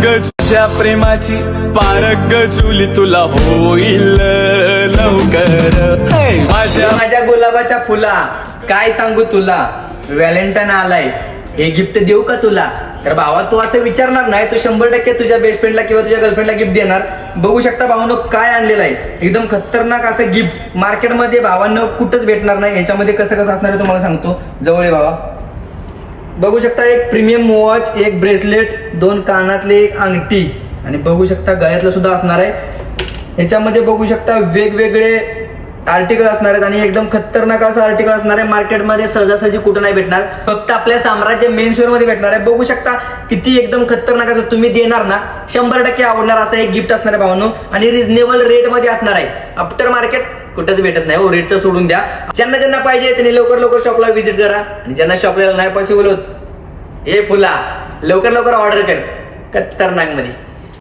तुझ्या प्रेमाची पारग जुली तुला होईल लवकर. माझ्या गुलाबाच्या फुला काय सांगू तुला, व्हॅलेंटाईन आलाय हे गिफ्ट देऊ का तुला. तर भावा तू असं विचारणार नाही, तू 100% तुझ्या बेस्ट फ्रेंडला किंवा तुझ्या गर्लफ्रेंडला गिफ्ट देणार. बघू शकता भावांनो काय आणलेलं आहे, एकदम खतरनाक असं गिफ्ट. मार्केटमध्ये भावांनो कुठंच भेटणार नाही. याच्यामध्ये कसं कसं असणार आहे तुम्हाला सांगतो, जवळ आहे भावा. बघू शकता एक प्रीमियम वॉच, एक ब्रेसलेट, 2 कानातले, एक अंगठी आणि बघू शकता गळ्यातलं सुद्धा असणार आहे. याच्यामध्ये बघू शकता वेगवेगळे आर्टिकल असणार आहेत आणि एकदम खतरनाक असं आर्टिकल असणार आहे. मार्केटमध्ये सहजासहजी कुठं नाही भेटणार, फक्त आपल्या साम्राज्य मेन्सवेअर मध्ये भेटणार आहे. बघू शकता किती एकदम खतरनाक असं तुम्ही देणार ना 100% आवडणार असं एक गिफ्ट असणार आहे भावांनो. आणि रिजनेबल रेट मध्ये असणार आहे. आफ्टर मार्केट कुठंच भेटत नाही हो, रेटचं सोडून द्या. ज्यांना ज्यांना पाहिजे त्यांनी लवकर लवकर शॉपला व्हिजिट करा आणि ज्यांना शॉपला नाही पॉसिबल होत हे फुला लवकर लवकर ऑर्डर कर खतरनाक मध्ये.